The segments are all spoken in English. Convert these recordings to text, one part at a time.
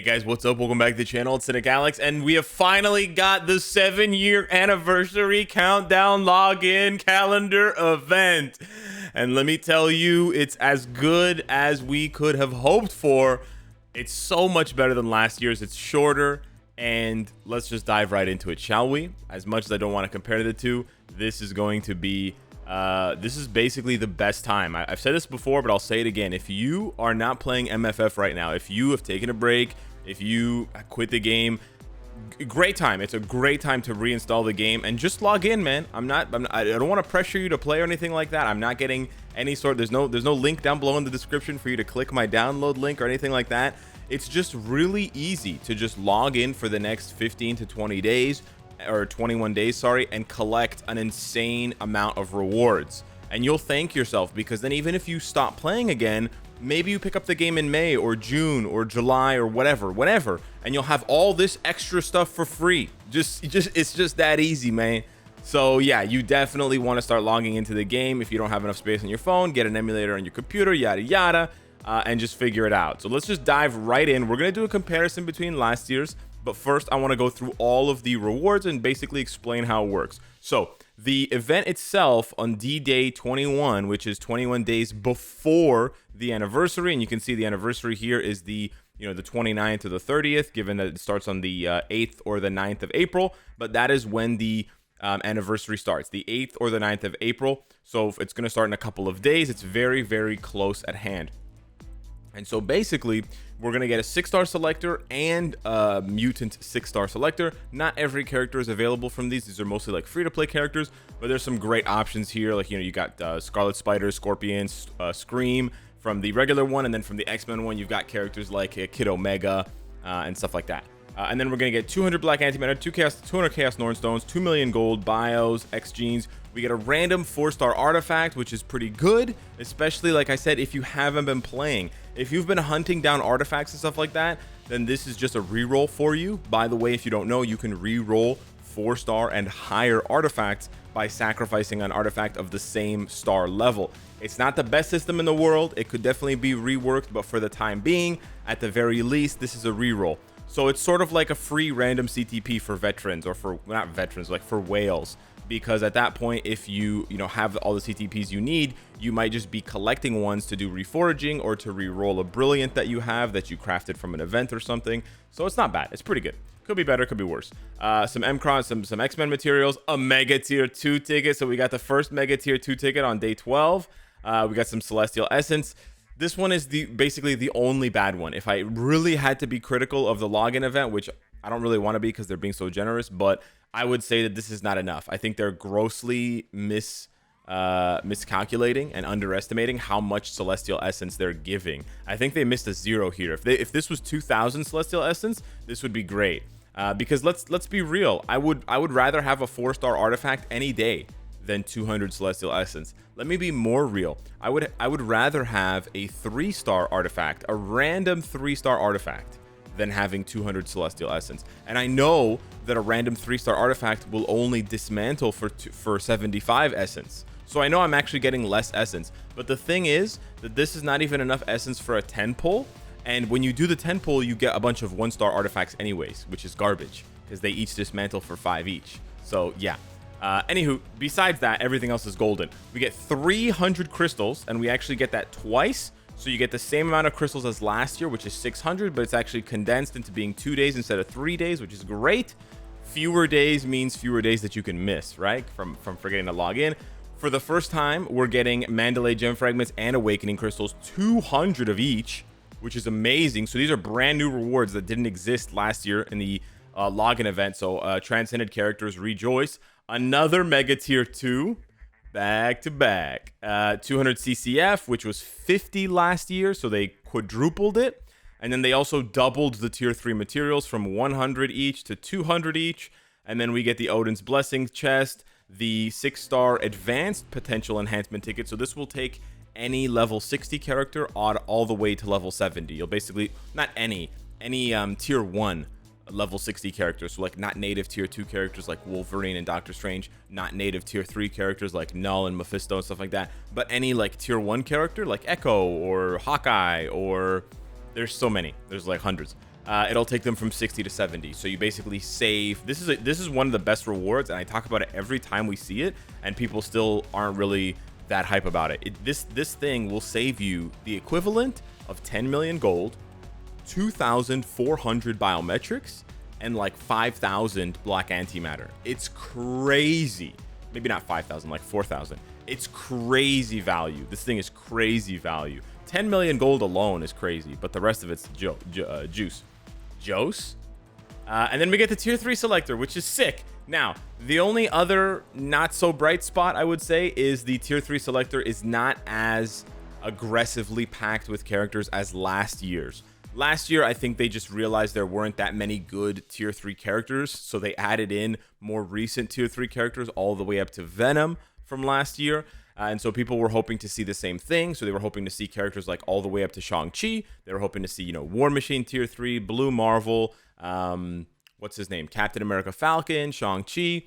Hey guys, what's up? Welcome back to the channel. It's Cynicalex, and we have finally got the 7-year anniversary countdown login calendar event. And let me tell you, it's as good as we could have hoped for. It's so much better than last year's. It's shorter, and let's just dive right into it, shall we? As much as I don't want to compare the two, this is going to be this is basically the best time. I've said this before, but I'll say it again. If you are not playing MFF right now, if you have taken a break, if you quit the game, great time. It's a great time to reinstall the game and just log in, man. I don't want to pressure you to play or anything like that. I'm not getting any sort. There's no link down below in the description for you to click my download link or anything like that. It's just really easy to just log in for the next 15 to 20 days. Or 21 days, sorry, and collect an insane amount of rewards. And you'll thank yourself, because then even if you stop playing again, maybe you pick up the game in May or June or July or whatever, and you'll have all this extra stuff for free. It's just that easy, man. So yeah, you definitely want to start logging into the game. If you don't have enough space on your phone, get an emulator on your computer, yada yada, and just figure it out. So let's just dive right in. We're gonna do a comparison between last year's, but first I want to go through all of the rewards and basically explain how it works. So the event itself on D-Day 21, which is 21 days before the anniversary, and you can see the anniversary here is the the 29th or the 30th, given that it starts on the 8th or the 9th of April, but that is when the anniversary starts, the 8th or the 9th of April. So it's going to start in a couple of days. It's very, very close at hand. And so basically, we're going to get a 6-star selector and a mutant 6-star selector. Not every character is available from these. These are mostly like free-to-play characters, but there's some great options here. Like, you got Scarlet Spider, Scorpion, Scream from the regular one, and then from the X-Men one, you've got characters like Kid Omega and stuff like that. And then we're going to get 200 Black Antimatter, 200 Chaos Norn Stones, 2 million Gold, Bios, X-Genes. We get a random 4-star artifact, which is pretty good, especially, like I said, if you haven't been playing. If you've been hunting down artifacts and stuff like that, then this is just a reroll for you. By the way, if you don't know, you can reroll 4-star and higher artifacts by sacrificing an artifact of the same star level. It's not the best system in the world. It could definitely be reworked, but for the time being, at the very least, this is a reroll. So it's sort of like a free random CTP for veterans, or for not veterans, like for whales. Because at that point, if you have all the CTPs you need, you might just be collecting ones to do reforaging or to re-roll a brilliant that you have that you crafted from an event or something. So it's not bad. It's pretty good. Could be better, could be worse. Some M-Cron, some X-Men materials, a Mega Tier 2 ticket. So we got the first Mega Tier 2 ticket on day 12. We got some Celestial Essence. This one is basically the only bad one. If I really had to be critical of the login event, which I don't really want to be because they're being so generous, but I would say that this is not enough. I think they're grossly miscalculating and underestimating how much Celestial Essence they're giving. I think they missed a zero here. If this was 2,000 Celestial Essence, this would be great. Because let's be real. I would rather have a 4-star artifact any day than 200 Celestial Essence. Let me be more real. I would rather have a 3-star artifact, a random 3-star artifact, than having 200 Celestial Essence. And I know that a random 3-star artifact will only dismantle for 75 Essence. So I know I'm actually getting less Essence. But the thing is that this is not even enough Essence for a 10 pull. And when you do the 10 pull, you get a bunch of 1-star artifacts anyways, which is garbage, because they each dismantle for 5 each. So yeah. Anywho, besides that, everything else is golden. We get 300 crystals, and we actually get that twice. So you get the same amount of crystals as last year, which is 600, but it's actually condensed into being 2 days instead of 3 days, which is great. Fewer days means fewer days that you can miss, right? From forgetting to log in. For the first time, we're getting Mandalay Gem Fragments and Awakening Crystals, 200 of each, which is amazing. So these are brand new rewards that didn't exist last year in the login event. So Transcended Characters, rejoice. Another Mega Tier 2. Back to back. 200 CCF, which was 50 last year, so they quadrupled it. And then they also doubled the tier 3 materials from 100 each to 200 each. And then we get the Odin's Blessing chest, the 6-star advanced potential enhancement ticket. So this will take any level 60 character all the way to level 70. You'll basically, not any tier 1 level 60 characters, so like not native tier 2 characters like Wolverine and Doctor Strange, not native tier 3 characters like Null and Mephisto and stuff like that, but any like tier 1 character like Echo or Hawkeye, or there's so many, there's like hundreds. it'll take them from 60 to 70. So you basically save. This is one of the best rewards, and I talk about it every time we see it, and people still aren't really that hype about it. This thing will save you the equivalent of 10 million gold, 2,400 biometrics, and like 5,000 black antimatter. It's crazy. Maybe not 5,000, like 4,000. It's crazy value. This thing is crazy value. 10 million gold alone is crazy, but the rest of it's juice. And then we get the tier 3 selector, which is sick. Now, the only other not so bright spot I would say is the tier 3 selector is not as aggressively packed with characters as last year's. Last year, I think they just realized there weren't that many good tier 3 characters, so they added in more recent tier 3 characters all the way up to Venom from last year. And so people were hoping to see the same thing. So they were hoping to see characters like all the way up to Shang-Chi. They were hoping to see, War Machine tier 3, Blue Marvel, what's his name? Captain America Falcon, Shang-Chi.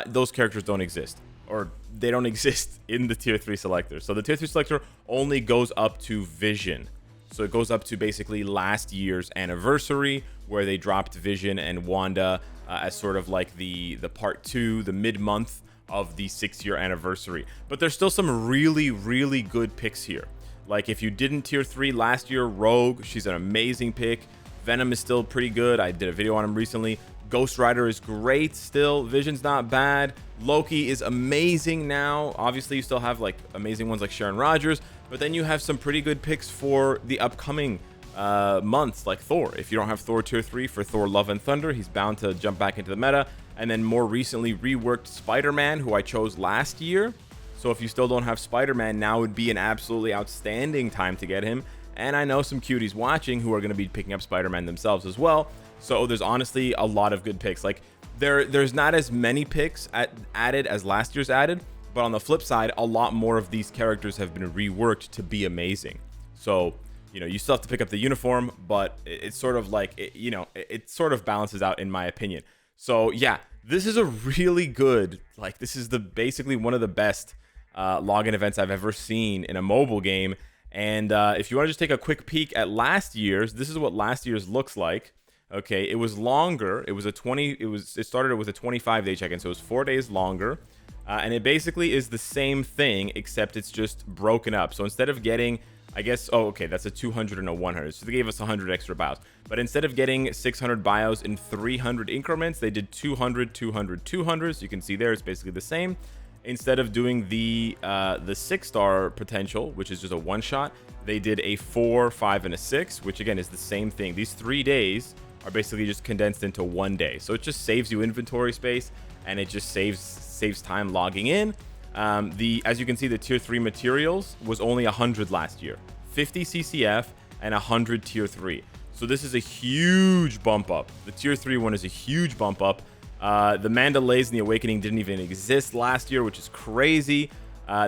Those characters don't exist, or they don't exist in the tier 3 selector. So the tier 3 selector only goes up to Vision. So it goes up to basically last year's anniversary, where they dropped Vision and Wanda as sort of like the part 2, the mid-month of the 6-year anniversary. But there's still some really, really good picks here. Like if you didn't tier 3 last year, Rogue, she's an amazing pick. Venom is still pretty good. I did a video on him recently. Ghost Rider is great still. Vision's not bad. Loki is amazing now. Obviously, you still have like amazing ones like Sharon Rogers, but then you have some pretty good picks for the upcoming months, like Thor. If you don't have Thor tier 3 for Thor Love and Thunder, he's bound to jump back into the meta. And then more recently reworked Spider-Man, who I chose last year. So if you still don't have Spider-Man, now would be an absolutely outstanding time to get him. And I know some cuties watching who are going to be picking up Spider-Man themselves as well. So there's honestly a lot of good picks. Like there's not as many picks added as last year's added, but on the flip side, a lot more of these characters have been reworked to be amazing. So you still have to pick up the uniform, but it's sort of like it sort of balances out in my opinion. So yeah, this is a really good, like this is basically one of the best login events I've ever seen in a mobile game. And if you want to just take a quick peek at last year's, this is what last year's looks like. Okay, it was longer. It started with a 25-day check-in, so it was 4 days longer. And it basically is the same thing, except it's just broken up. So instead of getting, I guess, that's a 200 and a 100. So they gave us 100 extra bios. But instead of getting 600 bios in 300 increments, they did 200, 200, 200. So you can see there, it's basically the same. Instead of doing the 6-star potential, which is just a one-shot, they did a 4, 5, and a 6, which again is the same thing. These 3 days are basically just condensed into 1 day. So it just saves you inventory space, and it just saves time logging in. As you can see, the tier 3 materials was only 100 last year, 50 CCF and 100 tier 3. So this is a huge bump up. The tier 3 one is a huge bump up. The Mandalays and the Awakening didn't even exist last year, which is crazy.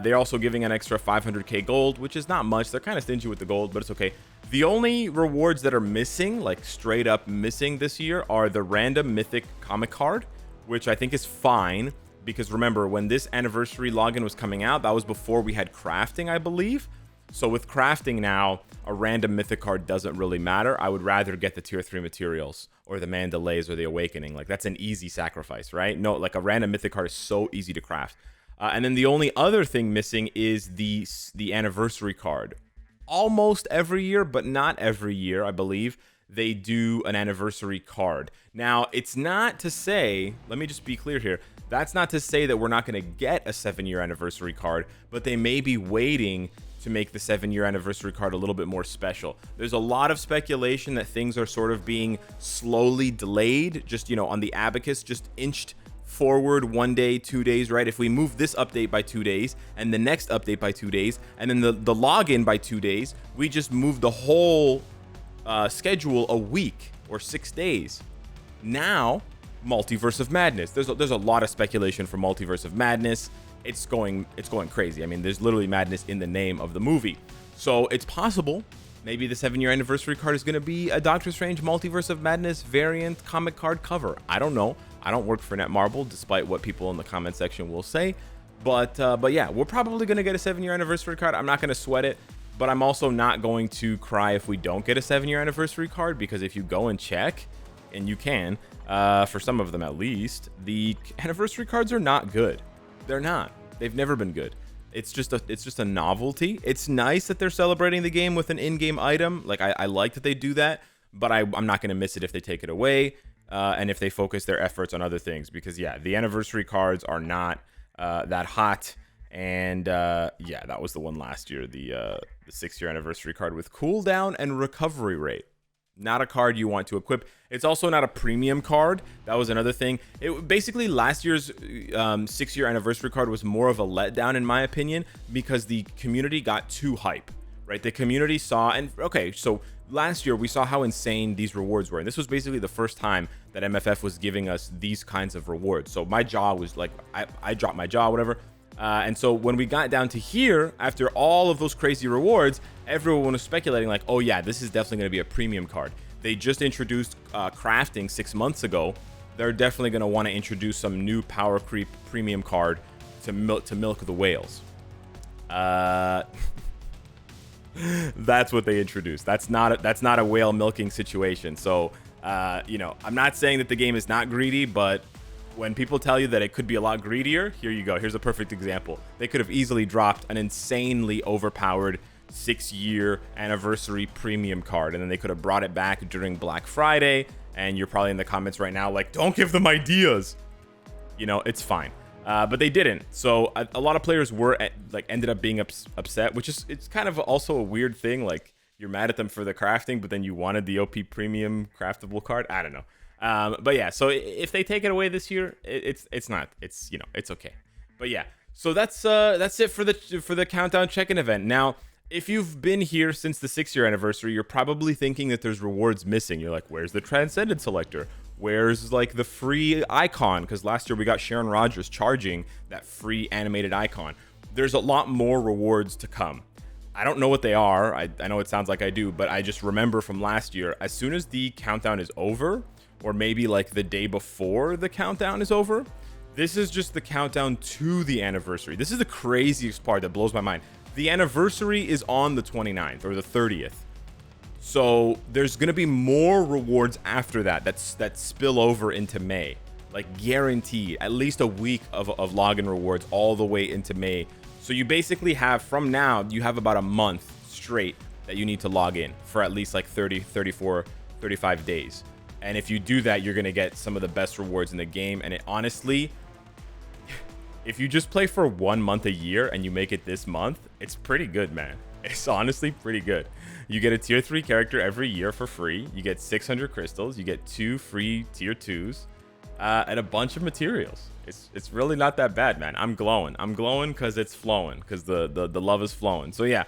They're also giving an extra 500k gold, which is not much. They're kind of stingy with the gold, but it's okay. The only rewards that are missing, like straight up missing this year, are the random mythic comic card, which I think is fine. Because remember, when this anniversary login was coming out, that was before we had crafting, I believe. So with crafting now, a random mythic card doesn't really matter. I would rather get the tier 3 materials or the Mandalays or the Awakening. Like that's an easy sacrifice, right? No, like a random mythic card is so easy to craft. And then the only other thing missing is the anniversary card. Almost every year, but not every year, I believe, they do an anniversary card. Now, it's not to say, let me just be clear here, that's not to say that we're not going to get a 7-year anniversary card, but they may be waiting to make the 7-year anniversary card a little bit more special. There's a lot of speculation that things are sort of being slowly delayed, just, on the abacus, just inched forward 1 day, 2 days, right? If we move this update by 2 days and the next update by 2 days and then the login by 2 days, we just move the whole schedule a week or 6 days. Now, Multiverse of Madness. There's a lot of speculation for Multiverse of Madness. It's going crazy. I mean, there's literally madness in the name of the movie. So it's possible maybe the 7-year anniversary card is going to be a Doctor Strange Multiverse of Madness variant comic card cover. I don't know. I don't work for Netmarble, despite what people in the comment section will say. But yeah, we're probably going to get a 7-year anniversary card. I'm not going to sweat it. but I'm also not going to cry if we don't get a 7-year anniversary card, because if you go and check, and you can, for some of them at least, the anniversary cards are not good. They're not. They've never been good. It's just a novelty. It's nice that they're celebrating the game with an in-game item. Like, I like that they do that, but I'm not going to miss it if they take it away, and if they focus their efforts on other things, because yeah, the anniversary cards are not that hot. And yeah, that was the one last year, the 6-year anniversary card with cooldown and recovery rate. Not a card you want to equip. It's also not a premium card. That was another thing. It basically, last year's 6-year anniversary card was more of a letdown, in my opinion, because the community got too hype, right? The community saw, and okay, so last year we saw how insane these rewards were, and this was basically the first time that MFF was giving us these kinds of rewards. So my jaw was like, I dropped my jaw, whatever. And so when we got down to here, after all of those crazy rewards, everyone was speculating like, oh yeah, this is definitely going to be a premium card. They just introduced crafting 6 months ago. They're definitely going to want to introduce some new power creep premium card to milk the whales. That's what they introduced. That's not a whale milking situation. So you know, I'm not saying that the game is not greedy, but when people tell you that it could be a lot greedier, here you go. Here's a perfect example. They could have easily dropped an insanely overpowered 6-year anniversary premium card, and then they could have brought it back during Black Friday, and you're probably in the comments right now like, don't give them ideas. You know, it's fine. But they didn't. So a lot of players were ended up being upset, which is, it's kind of also a weird thing. Like, you're mad at them for the crafting, but then you wanted the OP premium craftable card. I don't know. But yeah, so if they take it away this year, it's you know, it's okay. But yeah, so that's it for the countdown check-in event. Now, if you've been here since the 6-year anniversary, you're probably thinking that there's rewards missing. You're like, where's the Transcendent Selector? Where's like the free icon? Because last year we got Sharon Rogers charging that free animated icon. There's a lot more rewards to come. I don't know what they are. I know it sounds like I do, but I just remember from last year, as soon as the countdown is over, or maybe like the day before the countdown is over, this is just the countdown to the anniversary. This is the craziest part that blows my mind. The anniversary is on the 29th or the 30th. So there's going to be more rewards after that spill over into May. Like, guaranteed at least a week of login rewards all the way into May. So you basically have, from now, you have about a month straight that you need to log in for at least like 30, 34, 35 days. And if you do that, you're going to get some of the best rewards in the game. And it honestly, if you just play for 1 month a year and you make it this month, it's pretty good, man. It's honestly pretty good. You get a tier 3 character every year for free. You get 600 crystals. You get 2 free tier 2s and a bunch of materials. It's really not that bad, man. I'm glowing. I'm glowing because it's flowing, because the love is flowing. So yeah.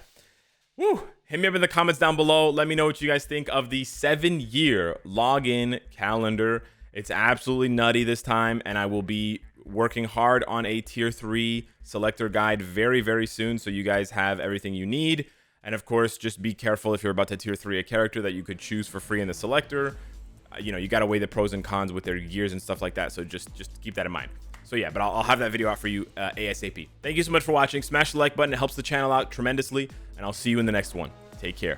Woo. Hit me up in the comments down below. Let me know what you guys think of the 7-year login calendar. It's absolutely nutty this time, and I will be working hard on a tier 3 selector guide very, very soon, so you guys have everything you need. And of course, just be careful if you're about to tier 3 a character that you could choose for free in the selector. You know, you got to weigh the pros and cons with their gears and stuff like that, so just keep that in mind. So yeah, but I'll have that video out for you ASAP. Thank you so much for watching. Smash the like button. It helps the channel out tremendously, and I'll see you in the next one. Take care.